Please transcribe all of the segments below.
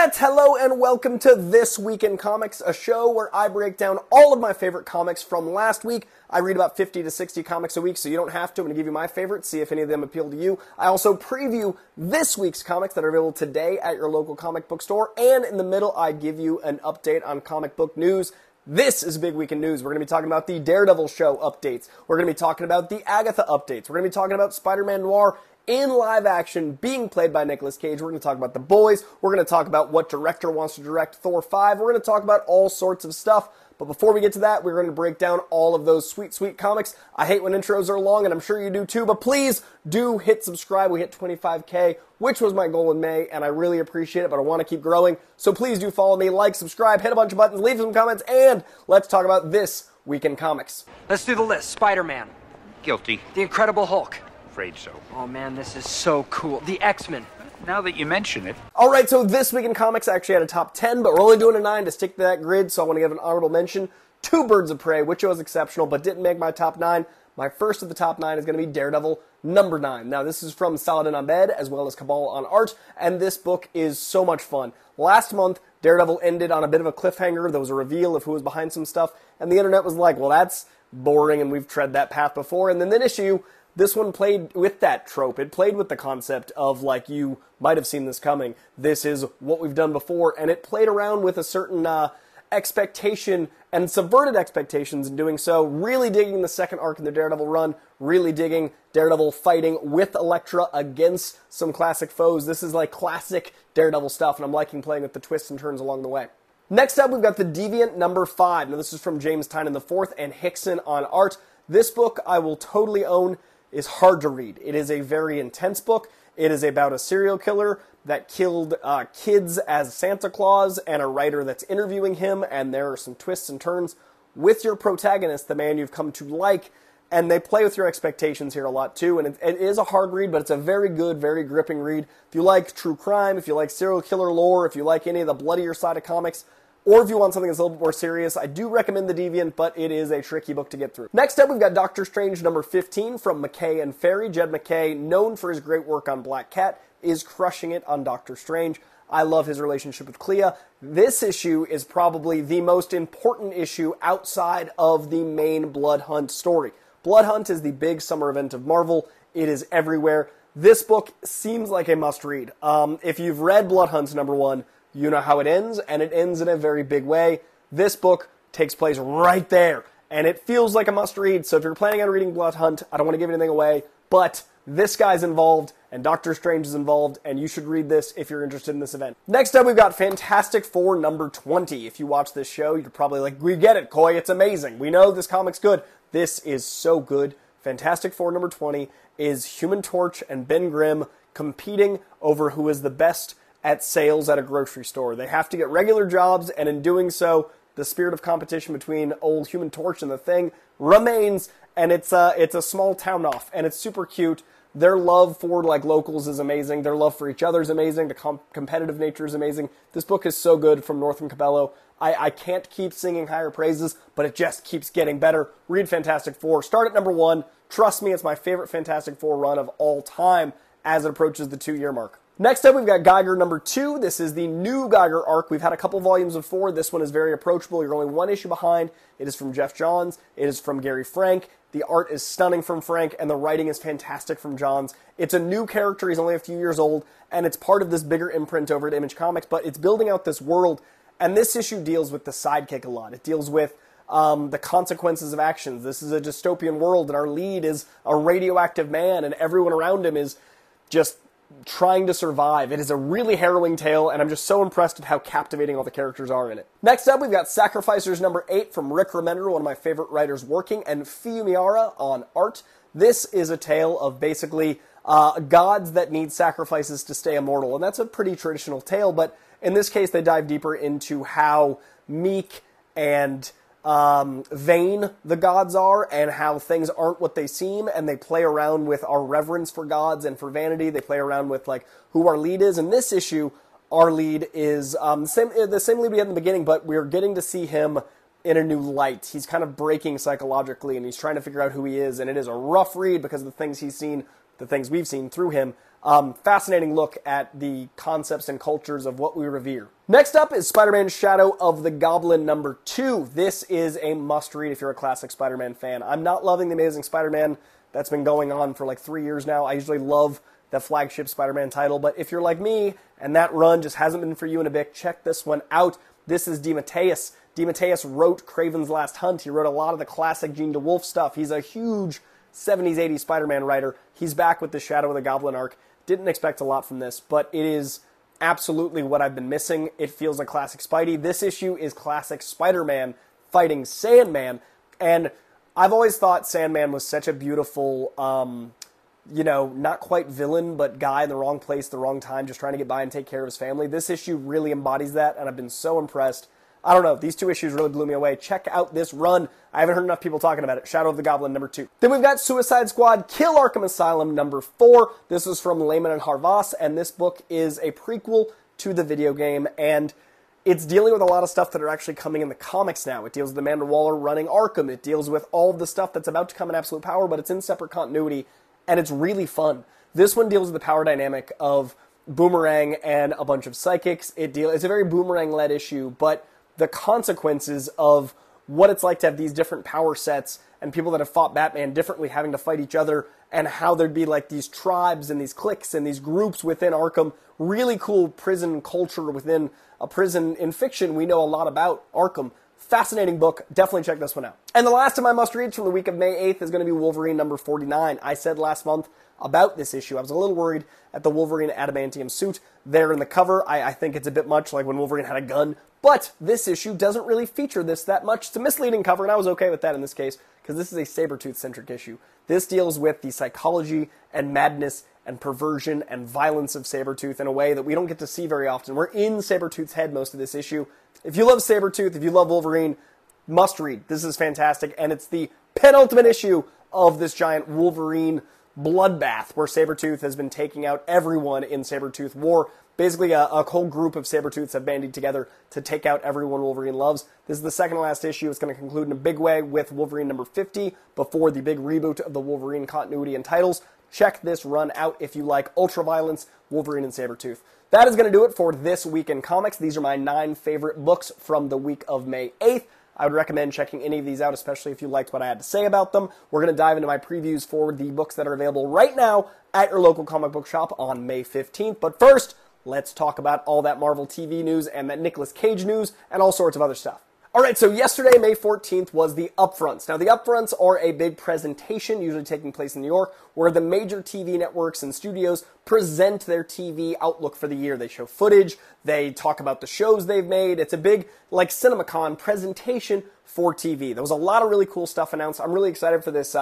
Internet, hello and welcome to This Week in Comics, a show where I break down all of my favorite comics from last week. I read about 50 to 60 comics a week, so you don't have to. I'm going to give you my favorites, see if any of them appeal to you. I also preview this week's comics that are available today at your local comic book store, and in the middle, I give you an update on comic book news. This is a big week in news. We're going to be talking about the Daredevil show updates. We're going to be talking about the Agatha updates. We're going to be talking about Spiderman Noir in live action, being played by Nicolas Cage. We're going to talk about The Boys. We're going to talk about what director wants to direct Thor 5. We're going to talk about all sorts of stuff. But before we get to that, we're going to break down all of those sweet, sweet comics. I hate when intros are long, and I'm sure you do too, but please do hit subscribe. We hit 25K, which was my goal in May, and I really appreciate it, but I want to keep growing. So please do follow me, like, subscribe, hit a bunch of buttons, leave some comments, and let's talk about This Week in Comics. Let's do the list. Spider-Man. Guilty. The Incredible Hulk. Afraid so. Oh man, this is so cool. The X-Men. Now that you mention it. Alright, so This Week in Comics actually had a top 10, but we're only doing a 9 to stick to that grid, so I want to give an honorable mention to Birds of Prey, which was exceptional, but didn't make my top 9. My first of the top 9 is going to be Daredevil, number 9. Now, this is from Saladin Ahmed, as well as Cabal on art, and this book is so much fun. Last month, Daredevil ended on a bit of a cliffhanger. There was a reveal of who was behind some stuff, and the internet was like, well, that's boring, and we've tread that path before. And then this issue, this one played with that trope. It played with the concept of, like, you might have seen this coming. This is what we've done before, and it played around with a certain expectation and subverted expectations in doing so. Really digging the second arc in the Daredevil run. Really digging Daredevil fighting with Elektra against some classic foes. This is like classic Daredevil stuff, and I'm liking playing with the twists and turns along the way. Next up, we've got The Deviant number 5. Now, this is from James Tynion IV and Hickson on art. This book I will totally own. Is hard to read. It is a very intense book. It is about a serial killer that killed kids as Santa Claus and a writer that's interviewing him, and there are some twists and turns with your protagonist, the man you've come to like, and they play with your expectations here a lot too, and it is a hard read, but it's a very good, very gripping read. If you like true crime, if you like serial killer lore, if you like any of the bloodier side of comics, or if you want something that's a little bit more serious, I do recommend The Deviant, but it is a tricky book to get through. Next up, we've got Doctor Strange number 15 from McKay and Ferry. Jed McKay, known for his great work on Black Cat, is crushing it on Doctor Strange. I love his relationship with Clea. This issue is probably the most important issue outside of the main Blood Hunt story. Blood Hunt is the big summer event of Marvel. It is everywhere. This book seems like a must-read. If you've read Blood Hunt number 1, you know how it ends, and it ends in a very big way. This book takes place right there, and it feels like a must-read, so if you're planning on reading Blood Hunt, I don't want to give anything away, but this guy's involved, and Doctor Strange is involved, and you should read this if you're interested in this event. Next up, we've got Fantastic Four number 20. If you watch this show, you're probably like, we get it, Coy, it's amazing. We know this comic's good. This is so good. Fantastic Four number 20 is Human Torch and Ben Grimm competing over who is the best at sales at a grocery store. They have to get regular jobs, and in doing so, the spirit of competition between old Human Torch and the Thing remains, and it's a small town off, and it's super cute. Their love for like locals is amazing. Their love for each other is amazing. The competitive nature is amazing. This book is so good from North and Cabello. I can't keep singing higher praises, but it just keeps getting better. Read Fantastic Four. Start at number 1. Trust me, it's my favorite Fantastic Four run of all time as it approaches the 2-year mark. Next up, we've got Geiger number 2. This is the new Geiger arc. We've had a couple volumes of 4. This one is very approachable. You're only 1 issue behind. It is from Jeff Johns. It is from Gary Frank. The art is stunning from Frank, and the writing is fantastic from Johns. It's a new character. He's only a few years old, and it's part of this bigger imprint over at Image Comics, but it's building out this world, and this issue deals with the sidekick a lot. It deals with the consequences of actions. This is a dystopian world, and our lead is a radioactive man, and everyone around him is just trying to survive. It is a really harrowing tale, and I'm just so impressed at how captivating all the characters are in it. Next up, we've got Sacrificers number 8 from Rick Remender, one of my favorite writers working, and Fiumiara on art. This is a tale of basically gods that need sacrifices to stay immortal, and that's a pretty traditional tale, but in this case, they dive deeper into how meek and vain the gods are, and how things aren't what they seem, and they play around with our reverence for gods and for vanity. They play around with like who our lead is. In this issue, our lead is the same lead we had in the beginning, but we're getting to see him in a new light. He's kind of breaking psychologically, and he's trying to figure out who he is, and it is a rough read because of the things he's seen, the things we've seen through him. Fascinating look at the concepts and cultures of what we revere. Next up is Spider-Man Shadow of the Goblin #2. This is a must-read if you're a classic Spider-Man fan. I'm not loving The Amazing Spider-Man. That's been going on for like 3 years now. I usually love the flagship Spider-Man title, but if you're like me and that run just hasn't been for you in a bit, check this one out. This is DeMatteis. DeMatteis wrote Kraven's Last Hunt. He wrote a lot of the classic Gene DeWolf stuff. He's a huge 70s, 80s Spider-Man writer. He's back with the Shadow of the Goblin arc. Didn't expect a lot from this, but it is absolutely what I've been missing. It feels like classic Spidey. This issue is classic Spider-Man fighting Sandman, and I've always thought Sandman was such a beautiful, not quite villain, but guy in the wrong place, the wrong time, just trying to get by and take care of his family. This issue really embodies that, and I've been so impressed. I don't know, these 2 issues really blew me away. Check out this run. I haven't heard enough people talking about it. Shadow of the Goblin #2. Then we've got Suicide Squad Kill Arkham Asylum #4. This is from Layman and Harvas, and this book is a prequel to the video game, and it's dealing with a lot of stuff that are actually coming in the comics now. It deals with Amanda Waller running Arkham. It deals with all of the stuff that's about to come in Absolute Power, but it's in separate continuity, and it's really fun. This one deals with the power dynamic of Boomerang and a bunch of psychics. It's a very Boomerang-led issue, but the consequences of what it's like to have these different power sets and people that have fought Batman differently having to fight each other, and how there'd be like these tribes and these cliques and these groups within Arkham. Really cool prison culture within a prison in fiction we know a lot about Arkham. Fascinating book. Definitely check this one out. And the last of my must-reads from the week of May 8th is going to be Wolverine #49. I said last month about this issue, I was a little worried at the Wolverine adamantium suit there in the cover. I think it's a bit much like when Wolverine had a gun, but this issue doesn't really feature this that much. It's a misleading cover, and I was okay with that in this case, because this is a Sabretooth-centric issue. This deals with the psychology and madness and perversion and violence of Sabretooth in a way that we don't get to see very often. We're in Sabretooth's head most of this issue. If you love Sabretooth, if you love Wolverine, must read. This is fantastic, and it's the penultimate issue of this giant Wolverine bloodbath where Sabretooth has been taking out everyone in Sabretooth War. Basically, a whole group of Sabretooths have banded together to take out everyone Wolverine loves. This is the second to last issue. It's going to conclude in a big way with Wolverine #50 before the big reboot of the Wolverine continuity and titles. Check this run out if you like ultraviolence, Wolverine, and Sabretooth. That is going to do it for this week in comics. These are my 9 favorite books from the week of May 8th. I would recommend checking any of these out, especially if you liked what I had to say about them. We're going to dive into my previews for the books that are available right now at your local comic book shop on May 15th. But first, let's talk about all that Marvel TV news and that Nicolas Cage news and all sorts of other stuff. Alright, so yesterday, May 14th, was the Upfronts. Now, the Upfronts are a big presentation, usually taking place in New York, where the major TV networks and studios present their TV outlook for the year. They show footage, they talk about the shows they've made. It's a big, like, CinemaCon presentation for TV. There was a lot of really cool stuff announced. I'm really excited for this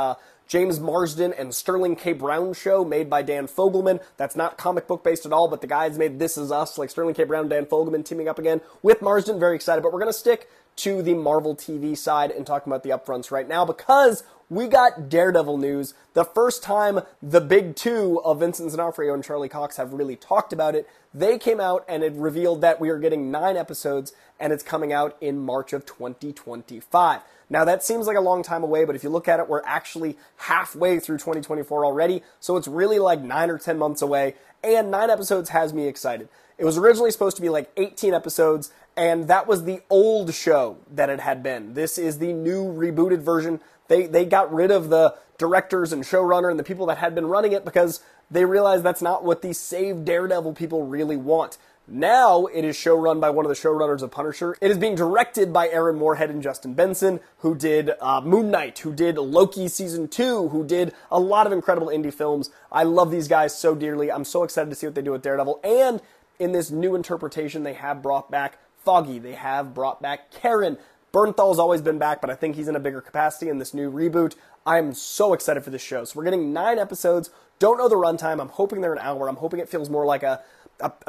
James Marsden and Sterling K. Brown show made by Dan Fogelman. That's not comic book based at all, but the guys made This Is Us, like Sterling K. Brown and Dan Fogelman teaming up again with Marsden. Very excited, but we're going to stick to the Marvel TV side and talking about the Upfronts right now because we got Daredevil news. The first time the big two of Vincent D'Onofrio and Charlie Cox have really talked about it. They came out and it revealed that we are getting 9 episodes and it's coming out in March of 2025. Now that seems like a long time away, but if you look at it, we're actually halfway through 2024 already, so it's really like 9 or 10 months away, and 9 episodes has me excited. It was originally supposed to be like 18 episodes, and that was the old show that it had been. This is the new rebooted version. They got rid of the directors and showrunner and the people that had been running it because they realized that's not what the Save Daredevil people really want. Now it is showrun by one of the showrunners of Punisher. It is being directed by Aaron Moorhead and Justin Benson, who did Moon Knight, who did Loki Season 2, who did a lot of incredible indie films. I love these guys so dearly. I'm so excited to see what they do with Daredevil. And in this new interpretation, they have brought back Foggy. They have brought back Karen. Bernthal's always been back, but I think he's in a bigger capacity in this new reboot. I'm so excited for this show. So we're getting 9 episodes. Don't know the runtime. I'm hoping they're an hour. I'm hoping it feels more like a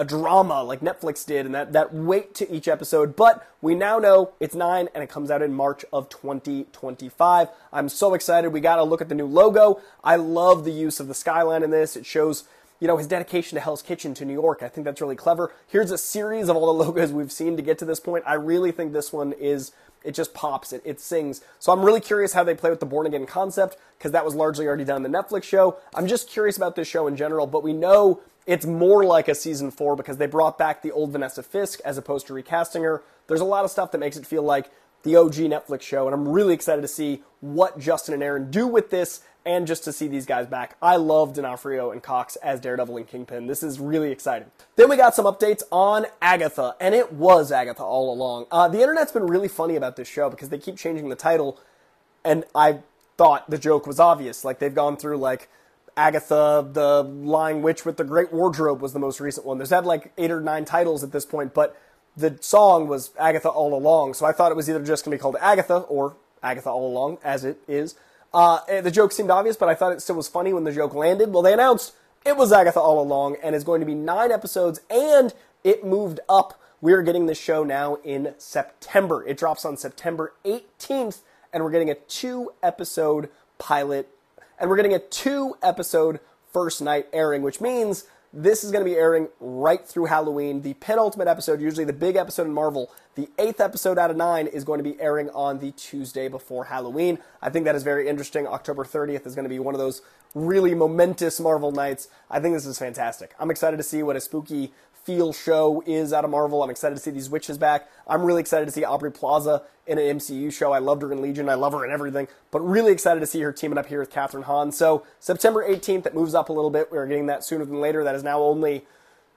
drama like Netflix did and that weight to each episode. But we now know it's 9 and it comes out in March of 2025. I'm so excited. We got to look at the new logo. I love the use of the skyline in this. It shows his dedication to Hell's Kitchen, to New York. I think that's really clever. Here's a series of all the logos we've seen to get to this point. I really think this one it just pops, it sings. So I'm really curious how they play with the Born Again concept, because that was largely already done in the Netflix show. I'm just curious about this show in general, but we know it's more like a season 4 because they brought back the old Vanessa Fisk as opposed to recasting her. There's a lot of stuff that makes it feel like the OG Netflix show, and I'm really excited to see what Justin and Aaron do with this, and just to see these guys back. I love D'Onofrio and Cox as Daredevil and Kingpin. This is really exciting. Then we got some updates on Agatha, and it was Agatha all along. The internet's been really funny about this show because they keep changing the title, and I thought the joke was obvious. Like, they've gone through, like, Agatha, the Lying Witch with the Great Wardrobe was the most recent one. There's had, like, 8 or 9 titles at this point, but the song was Agatha All Along, so I thought it was either just going to be called Agatha or Agatha All Along, as it is. The joke seemed obvious, but I thought it still was funny when the joke landed. Well, they announced it was Agatha All Along, and is going to be 9 episodes, and it moved up. We're getting this show now in September. It drops on September 18th, and we're getting a 2-episode pilot, and we're getting a 2-episode first night airing, which means this is going to be airing right through Halloween. The penultimate episode, usually the big episode in Marvel, the 8th episode out of 9 is going to be airing on the Tuesday before Halloween. I think that is very interesting. October 30th is going to be one of those really momentous Marvel nights. I think this is fantastic. I'm excited to see what a spooky feel show is out of Marvel. I'm excited to see these witches back. I'm really excited to see Aubrey Plaza in an MCU show. I loved her in Legion. I love her in everything. But really excited to see her teaming up here with Kathryn Hahn. So September 18th, it moves up a little bit. We're getting that sooner than later. That is now only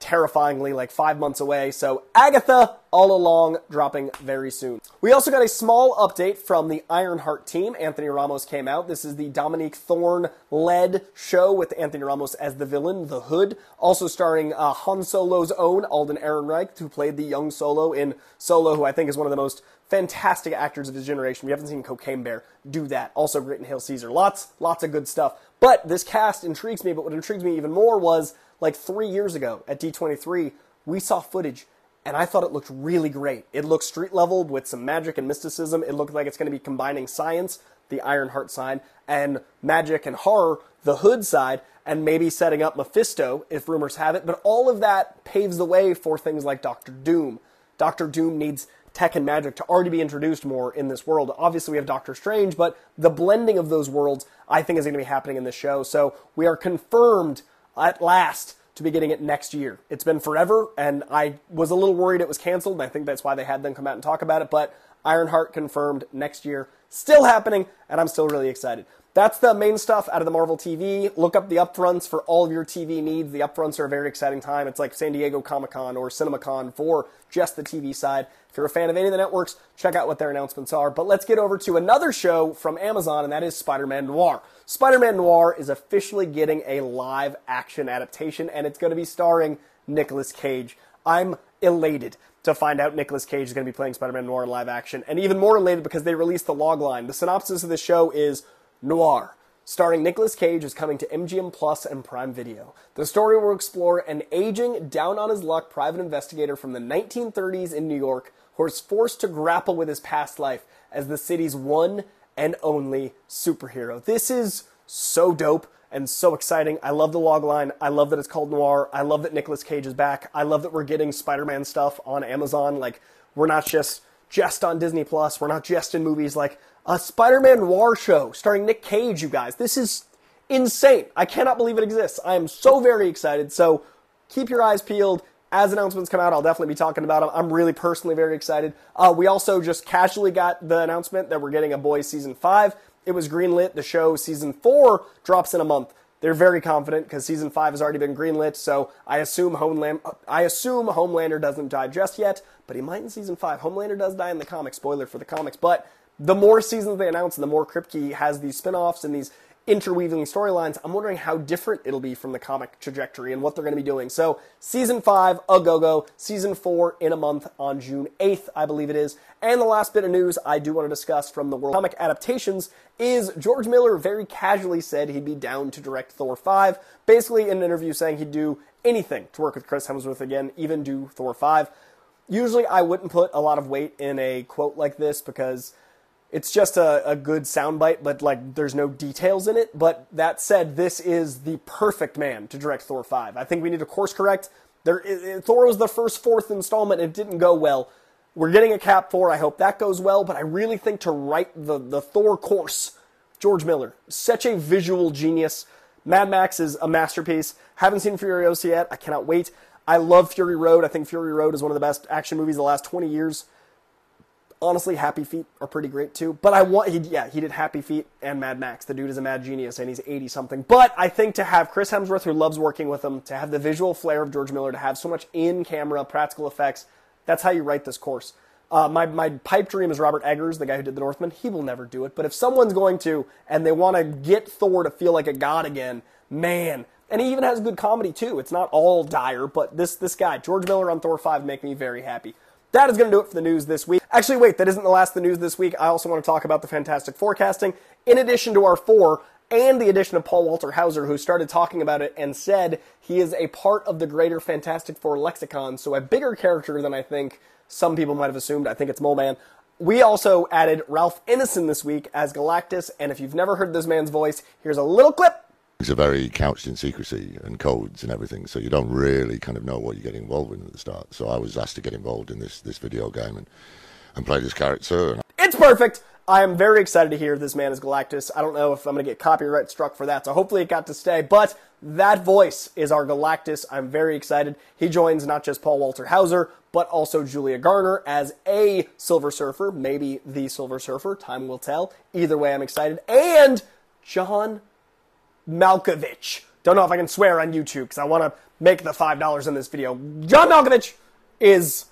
terrifyingly like 5 months away. So Agatha All Along dropping very soon. We also got a small update from the IronHeart team. Anthony Ramos came out. This is the Dominique Thorne-led show with Anthony Ramos as the villain, the Hood. Also starring Han Solo's own Alden Ehrenreich, who played the young Solo in Solo, who I think is one of the most fantastic actors of his generation. We haven't seen Cocaine Bear do that. Also great in Hail Caesar. Lots of good stuff. But this cast intrigues me, but what intrigues me even more was, like 3 years ago at D23, we saw footage, and I thought it looked really great. It looked street level with some magic and mysticism. It looked like it's going to be combining science, the Ironheart side, and magic and horror, the Hood side, and maybe setting up Mephisto, if rumors have it. But all of that paves the way for things like Doctor Doom. Doctor Doom needs tech and magic to already be introduced more in this world. Obviously, we have Doctor Strange, but the blending of those worlds, I think, is going to be happening in this show. So we are confirmed at last to be getting it next year. It's been forever, and I was a little worried it was canceled, and I think that's why they had them come out and talk about it, but Ironheart confirmed next year. Still happening, and I'm still really excited. That's the main stuff out of the Marvel TV. Look up the Upfronts for all of your TV needs. The Upfronts are a very exciting time. It's like San Diego Comic-Con or CinemaCon for just the TV side. If you're a fan of any of the networks, check out what their announcements are. But let's get over to another show from Amazon, and that is Spider-Man Noir. Spider-Man Noir is officially getting a live-action adaptation, and it's going to be starring Nicolas Cage. I'm elated to find out Nicolas Cage is going to be playing Spider-Man Noir in live action, and even more elated because they released the logline. The synopsis of the show is Noir, starring Nicolas Cage, is coming to MGM Plus and Prime Video. The story will explore an aging, down-on-his-luck private investigator from the 1930s in New York who is forced to grapple with his past life as the city's one and only superhero. This is so dope and so exciting. I love the logline. I love that it's called Noir. I love that Nicolas Cage is back. I love that we're getting Spider-Man stuff on Amazon. Like, we're not just on Disney Plus. We're not just in movies. Like, a Spider-Man Noir show starring Nick Cage, you guys. This is insane. I cannot believe it exists. I am so very excited. So keep your eyes peeled. As announcements come out, I'll definitely be talking about them. I'm really personally very excited. We also just casually got the announcement that we're getting A Boys Season 5. It was greenlit. The show Season 4 drops in a month. They're very confident because Season 5 has already been greenlit, so I assume Homelander doesn't die just yet, but he might in Season 5. Homelander does die in the comics. Spoiler for the comics. But the more seasons they announce and the more Kripke has these spin-offs and these interweaving storylines, I'm wondering how different it'll be from the comic trajectory and what they're going to be doing. So, Season 5, a go-go. Season 4 in a month on June 8th, I believe it is. And the last bit of news I do want to discuss from the world comic adaptations is George Miller very casually said he'd be down to direct Thor 5, basically in an interview saying he'd do anything to work with Chris Hemsworth again, even do Thor 5. Usually I wouldn't put a lot of weight in a quote like this because It's just a good soundbite, but like there's no details in it. But that said, this is the perfect man to direct Thor 5. I think we need to course correct. Thor was the first fourth installment. It didn't go well. We're getting a Cap 4. I hope that goes well. But I really think to write the Thor course, George Miller, such a visual genius. Mad Max is a masterpiece. Haven't seen Furiosa yet. I cannot wait. I love Fury Road. I think Fury Road is one of the best action movies of the last 20 years. Honestly, Happy Feet are pretty great too. But he did Happy Feet and Mad Max. The dude is a mad genius and he's 80-something. But I think to have Chris Hemsworth, who loves working with him, to have the visual flair of George Miller, to have so much in-camera practical effects, that's how you write this course. My pipe dream is Robert Eggers, the guy who did The Northman. He will never do it. But if someone's going to, and they want to get Thor to feel like a god again, man. And he even has good comedy too. It's not all dire, but this guy, George Miller on Thor 5, make me very happy. That is going to do it for the news this week. Actually, wait, that isn't the last of the news this week. I also want to talk about the Fantastic Forecasting. In addition to our 4, and the addition of Paul Walter Hauser, who started talking about it and said he is a part of the greater Fantastic Four lexicon, so a bigger character than I think some people might have assumed. I think it's Mole Man. We also added Ralph Ineson this week as Galactus, and if you've never heard this man's voice, here's a little clip. Things are very couched in secrecy and codes and everything, so you don't really kind of know what you're getting involved in at the start. So I was asked to get involved in this video game and play this character. It's perfect! I am very excited to hear this man is Galactus. I don't know if I'm going to get copyright struck for that, so hopefully it got to stay. But that voice is our Galactus. I'm very excited. He joins not just Paul Walter Hauser, but also Julia Garner as a Silver Surfer, maybe the Silver Surfer. Time will tell. Either way, I'm excited. And John Malkovich. Don't know if I can swear on YouTube because I want to make the $5 in this video. John Malkovich is,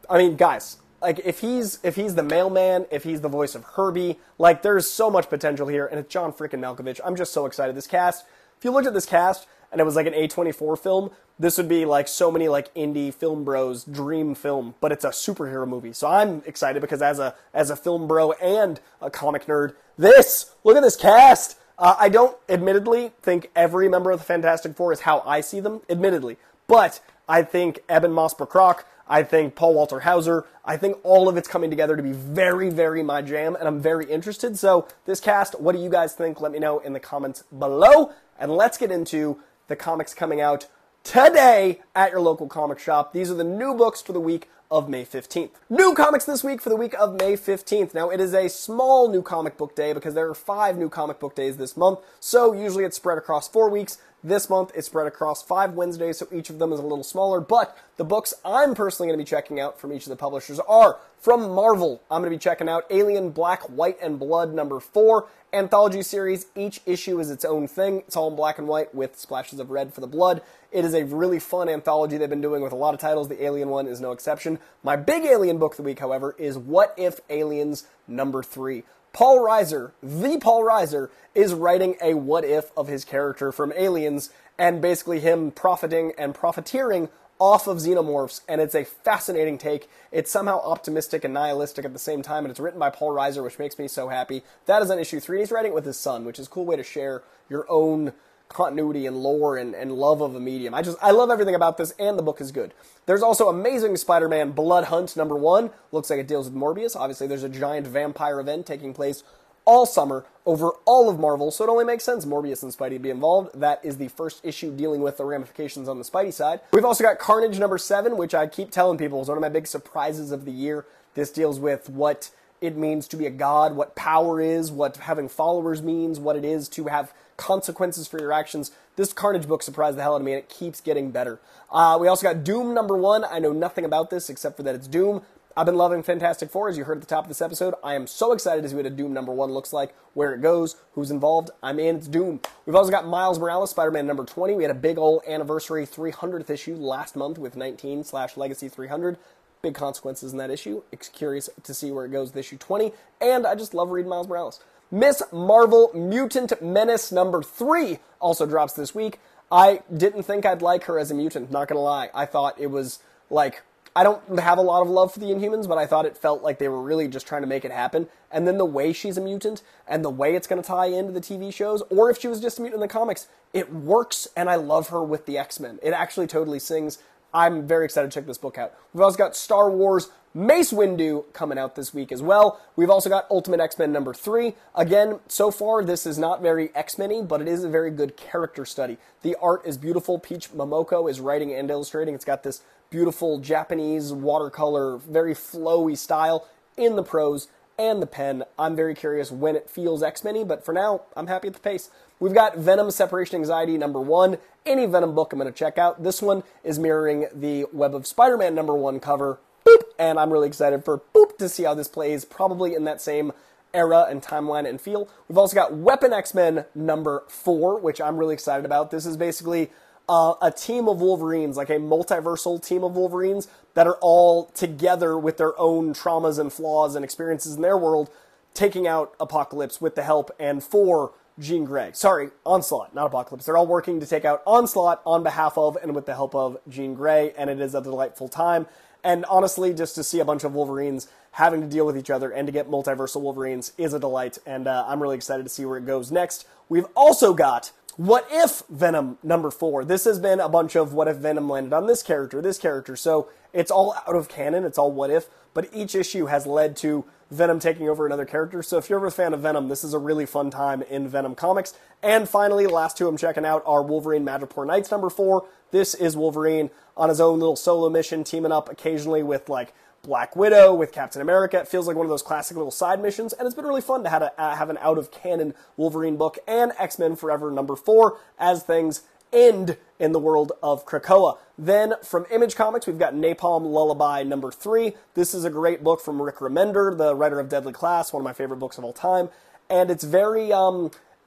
I mean, guys, like if he's the mailman, if he's the voice of Herbie, like there's so much potential here, and it's John freaking Malkovich. I'm just so excited. This cast, if you looked at this cast and it was like an A24 film, this would be like so many like indie film bros dream film, but it's a superhero movie. So I'm excited because as a film bro and a comic nerd, look at this cast. I don't, admittedly, think every member of the Fantastic Four is how I see them, admittedly. But I think Eben Moss-Bachrach, I think Paul Walter Hauser, I think all of it's coming together to be very, very my jam, and I'm very interested. So this cast, what do you guys think? Let me know in the comments below. And let's get into the comics coming out today at your local comic shop. These are the new books for the week of May 15th. New comics this week for the week of May 15th. Now, it is a small new comic book day because there are 5 new comic book days this month, so usually it's spread across 4 weeks. This month, it's spread across 5 Wednesdays, so each of them is a little smaller, but the books I'm personally going to be checking out from each of the publishers are from Marvel. I'm going to be checking out Alien Black, White, and Blood #4, anthology series. Each issue is its own thing. It's all in black and white with splashes of red for the blood. It is a really fun anthology they've been doing with a lot of titles. The Alien one is no exception. My big Alien book of the week, however, is What If Aliens #3. Paul Reiser, the Paul Reiser, is writing a what if of his character from Aliens, and basically him profiting and profiteering off of xenomorphs, and it's a fascinating take. It's somehow optimistic and nihilistic at the same time, and it's written by Paul Reiser, which makes me so happy. That is on issue 3, and he's writing it with his son, which is a cool way to share your own continuity and lore and love of a medium. I love everything about this, and the book is good. There's also Amazing Spider-Man Blood Hunt #1. Looks like it deals with Morbius. Obviously, there's a giant vampire event taking place all summer over all of Marvel, so it only makes sense Morbius and Spidey be involved. That is the first issue dealing with the ramifications on the Spidey side. We've also got Carnage #7, which I keep telling people is one of my big surprises of the year. This deals with what it means to be a god, what power is, what having followers means, what it is to have consequences for your actions. This Carnage book surprised the hell out of me, and it keeps getting better. We also got Doom #1. I know nothing about this except for that it's Doom. I've been loving Fantastic Four, as you heard at the top of this episode. I am so excited to see what a Doom #1 looks like, where it goes, who's involved. I'm in. It's Doom. We've also got Miles Morales, Spider-Man #20. We had a big old anniversary 300th issue last month with 19/Legacy 300. Big consequences in that issue. Curious to see where it goes with issue 20. And I just love reading Miles Morales. Miss Marvel Mutant Menace #3 also drops this week. I didn't think I'd like her as a mutant, not gonna lie. I thought it was like, I don't have a lot of love for the Inhumans, but I thought it felt like they were really just trying to make it happen. And then the way she's a mutant, and the way it's going to tie into the TV shows, or if she was just a mutant in the comics, it works, and I love her with the X-Men. It actually totally sings. I'm very excited to check this book out. We've also got Star Wars Mace Windu coming out this week as well. We've also got Ultimate X-Men number 3. Again, so far this is not very X-Men-y, but it is a very good character study. The art is beautiful. Peach Momoko is writing and illustrating. It's got this beautiful Japanese watercolor, very flowy style in the prose and the pen. I'm very curious when it feels X-Men-y, but for now, I'm happy at the pace. We've got Venom Separation Anxiety number 1. Any Venom book I'm going to check out. This one is mirroring the Web of Spider-Man number 1 cover. Boop! And I'm really excited for Boop to see how this plays, probably in that same era and timeline and feel. We've also got Weapon X-Men number 4, which I'm really excited about. This is basically a team of Wolverines, like a multiversal team of Wolverines that are all together with their own traumas and flaws and experiences in their world, taking out Apocalypse with the help and for Jean Grey. Sorry, Onslaught, not Apocalypse. They're all working to take out Onslaught on behalf of and with the help of Jean Grey, and it is a delightful time. And honestly, just to see a bunch of Wolverines having to deal with each other and to get multiversal Wolverines is a delight, and I'm really excited to see where it goes next. We've also got What If Venom number 4. This has been a bunch of what if Venom landed on this character, so it's all out of canon, it's all what if, but each issue has led to Venom taking over another character, so if you're a fan of Venom, this is a really fun time in Venom comics. And finally, the last two I'm checking out are Wolverine Madripoor Nights number 4. This is Wolverine on his own little solo mission, teaming up occasionally with, like, Black Widow, with Captain America. It feels like one of those classic little side missions, and it's been really fun to have an out-of-canon Wolverine book, and X-Men Forever number 4 as things end in the world of Krakoa. Then, from Image Comics, we've got Napalm Lullaby number 3. This is a great book from Rick Remender, the writer of Deadly Class, one of my favorite books of all time, and it's very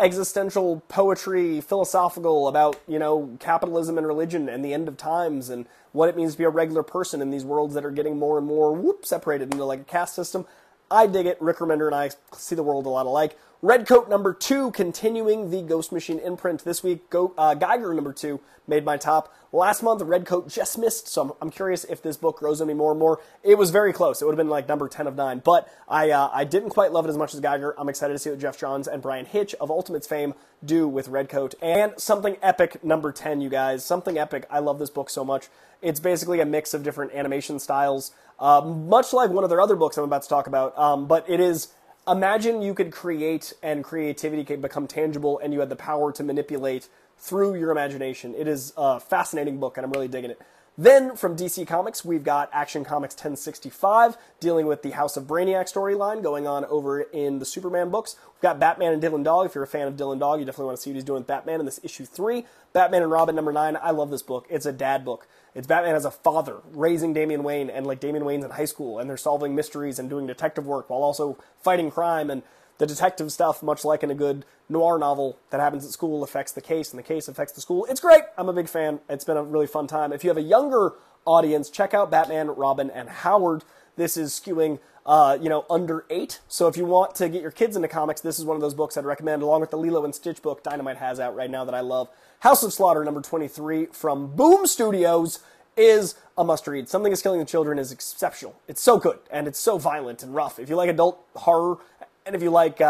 existential poetry, philosophical about, you know, capitalism and religion and the end of times and what it means to be a regular person in these worlds that are getting more and more separated into like a caste system. I dig it. Rick Remender and I see the world a lot alike. Redcoat number 2, continuing the Ghost Machine imprint. This week, Geiger number 2 made my top. Last month, Redcoat just missed, so I'm curious if this book grows on me more and more. It was very close. It would have been like number 10 of 9, but I didn't quite love it as much as Geiger. I'm excited to see what Jeff Johns and Brian Hitch of Ultimates fame do with Redcoat. And Something Epic number 10, you guys. Something Epic. I love this book so much. It's basically a mix of different animation styles, much like one of their other books I'm about to talk about, but it is... Imagine you could create and creativity can become tangible and you had the power to manipulate through your imagination. It is a fascinating book and I'm really digging it. Then from DC Comics, we've got Action Comics 1065 dealing with the House of Brainiac storyline going on over in the Superman books. We've got Batman and Dylan Dog. If you're a fan of Dylan Dog, you definitely want to see what he's doing with Batman in this issue 3. Batman and Robin number 9. I love this book. It's a dad book. It's Batman as a father raising Damian Wayne, and like Damian Wayne's in high school and they're solving mysteries and doing detective work while also fighting crime, and the detective stuff, much like in a good noir novel that happens at school, affects the case and the case affects the school. It's great. I'm a big fan. It's been a really fun time. If you have a younger audience, check out Batman, Robin, and Howard. This is skewing under 8. So if you want to get your kids into comics, this is one of those books I'd recommend, along with the Lilo and Stitch book Dynamite has out right now that I love. House of Slaughter number 23 from Boom Studios is a must-read. Something is Killing the Children is exceptional. It's so good, and it's so violent and rough. If you like adult horror, and if you like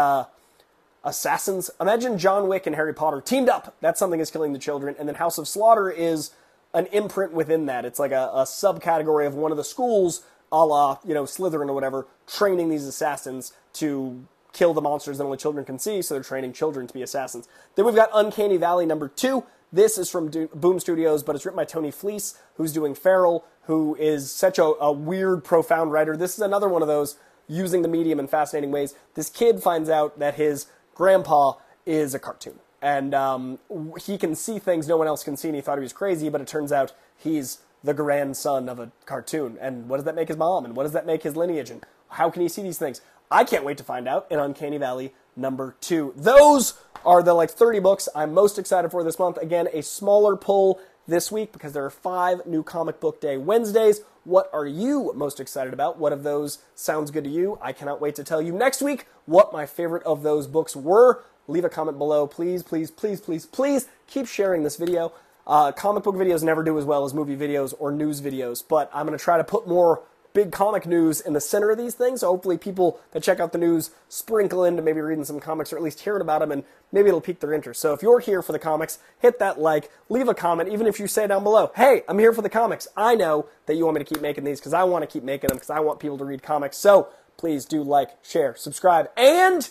assassins, imagine John Wick and Harry Potter teamed up. That's Something is Killing the Children. And then House of Slaughter is an imprint within that. It's like a subcategory of one of the schools, a la, Slytherin or whatever, training these assassins to kill the monsters that only children can see, so they're training children to be assassins. Then we've got Uncanny Valley number 2. This is from Boom Studios, but it's written by Tony Fleece, who's doing Feral, who is such a weird, profound writer. This is another one of those using the medium in fascinating ways. This kid finds out that his grandpa is a cartoon, and he can see things no one else can see, and he thought he was crazy, but it turns out he's the grandson of a cartoon. And what does that make his mom, and what does that make his lineage, and how can he see these things? I can't wait to find out in Uncanny Valley number 2. Those are the 30 books I'm most excited for this month. Again, a smaller pull this week because there are 5 new Comic Book Day Wednesdays. What are you most excited about? What of those sounds good to you? I cannot wait to tell you next week what my favorite of those books were. Leave a comment below. Please, please, please, please, please keep sharing this video. Comic book videos never do as well as movie videos or news videos, but I'm going to try to put more big comic news in the center of these things. So hopefully people that check out the news sprinkle into maybe reading some comics or at least hearing about them, and maybe it'll pique their interest. So if you're here for the comics, hit that like, leave a comment, even if you say down below, hey, I'm here for the comics. I know that you want me to keep making these because I want to keep making them because I want people to read comics. So please do like, share, subscribe, and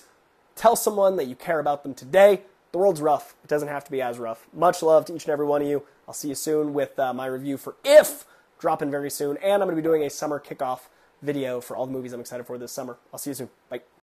tell someone that you care about them today. The world's rough. It doesn't have to be as rough. Much love to each and every one of you. I'll see you soon with my review for If, dropping very soon. And I'm going to be doing a summer kickoff video for all the movies I'm excited for this summer. I'll see you soon. Bye.